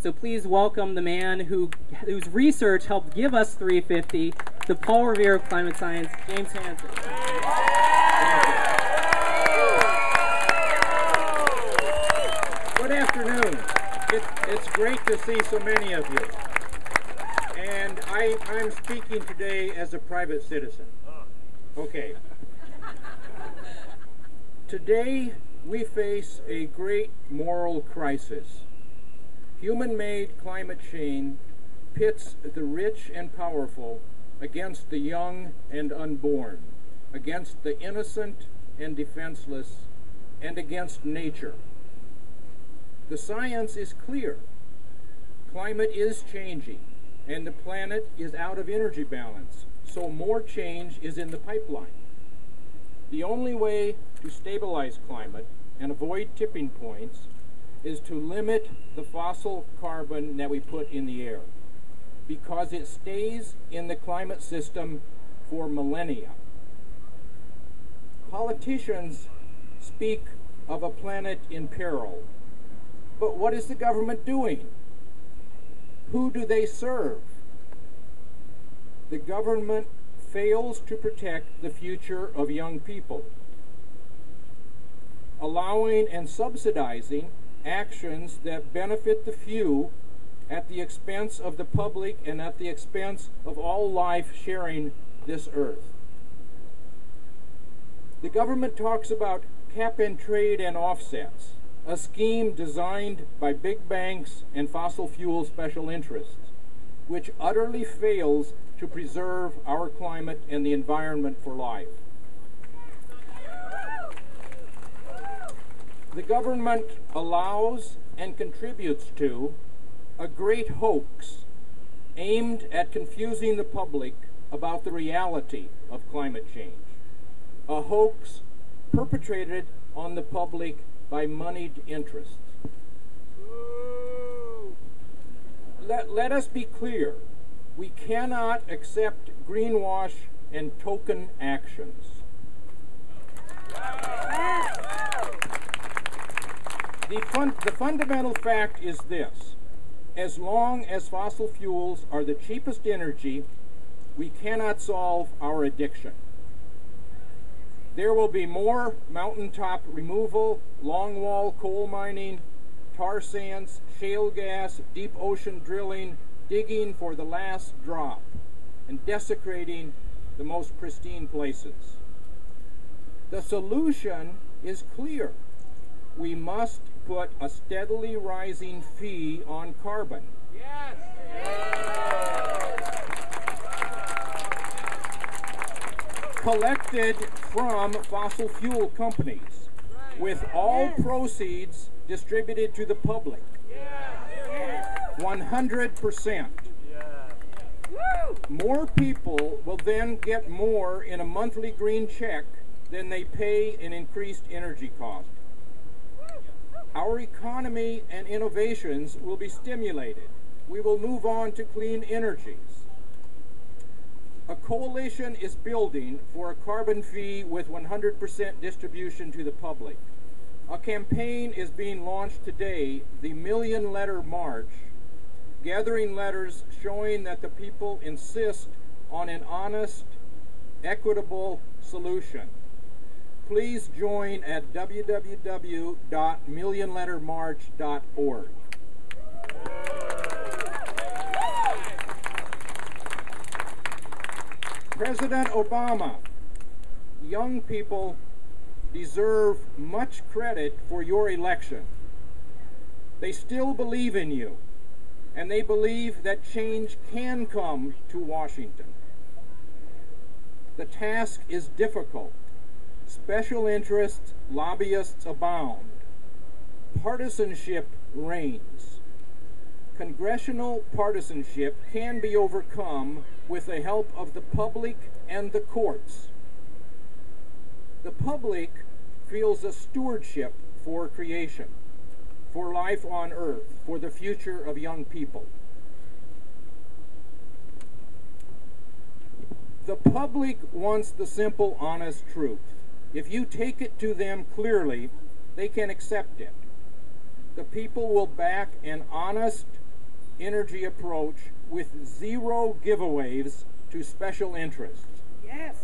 So please welcome the man whose research helped give us 350, the Paul Revere of climate science, James Hansen. Good afternoon. It's great to see so many of you. And I'm speaking today as a private citizen. Okay. Today we face a great moral crisis. Human-made climate change pits the rich and powerful against the young and unborn, against the innocent and defenseless, and against nature. The science is clear. Climate is changing, and the planet is out of energy balance, so more change is in the pipeline. The only way to stabilize climate and avoid tipping points is to limit the fossil carbon that we put in the air, because it stays in the climate system for millennia. Politicians speak of a planet in peril, but what is the government doing? Who do they serve? The government fails to protect the future of young people, allowing and subsidizing actions that benefit the few at the expense of the public and at the expense of all life sharing this earth. The government talks about cap and trade and offsets, a scheme designed by big banks and fossil fuel special interests, which utterly fails to preserve our climate and the environment for life. The government allows and contributes to a great hoax aimed at confusing the public about the reality of climate change. A hoax perpetrated on the public by moneyed interests. Let us be clear. We cannot accept greenwash and token actions. The fundamental fact is this: as long as fossil fuels are the cheapest energy, we cannot solve our addiction. There will be more mountaintop removal, longwall coal mining, tar sands, shale gas, deep ocean drilling, digging for the last drop, and desecrating the most pristine places. The solution is clear. We must put a steadily rising fee on carbon. Yes. Collected from fossil fuel companies, with all proceeds distributed to the public. 100%. More people will then get more in a monthly green check than they pay in increased energy cost. Our economy and innovations will be stimulated. We will move on to clean energies. A coalition is building for a carbon fee with 100% distribution to the public. A campaign is being launched today, the Million Letter March, gathering letters showing that the people insist on an honest, equitable solution. Please join at www.millionlettermarch.org. President Obama, young people deserve much credit for your election. They still believe in you, and they believe that change can come to Washington. The task is difficult. Special interests, lobbyists abound. Partisanship reigns. Congressional partisanship can be overcome with the help of the public and the courts. The public feels a stewardship for creation, for life on earth, for the future of young people. The public wants the simple, honest truth. If you take it to them clearly, they can accept it. The people will back an honest, energy approach with zero giveaways to special interests. Yes.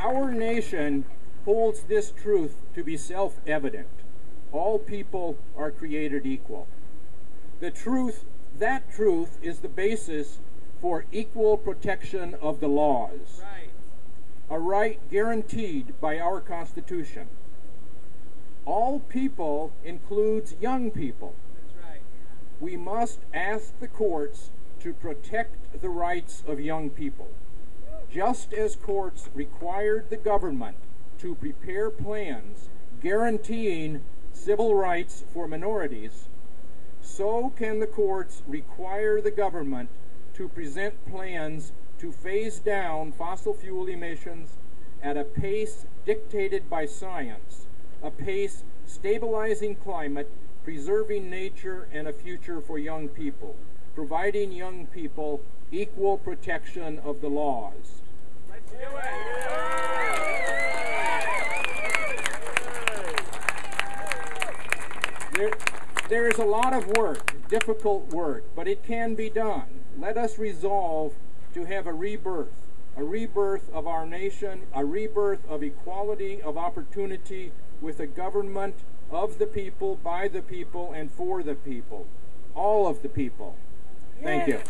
Our nation holds this truth to be self-evident. All people are created equal. That truth is the basis for equal protection of the laws, a right guaranteed by our Constitution. All people includes young people. We must ask the courts to protect the rights of young people. Just as courts required the government to prepare plans guaranteeing civil rights for minorities, so can the courts require the government to present plans to phase down fossil fuel emissions at a pace dictated by science, a pace stabilizing climate, preserving nature, and a future for young people, providing young people equal protection of the laws. Let's do it! There is a lot of work, difficult work, but it can be done. Let us resolve to have a rebirth of our nation, a rebirth of equality of opportunity with a government of the people, by the people, and for the people. All of the people. Thank you.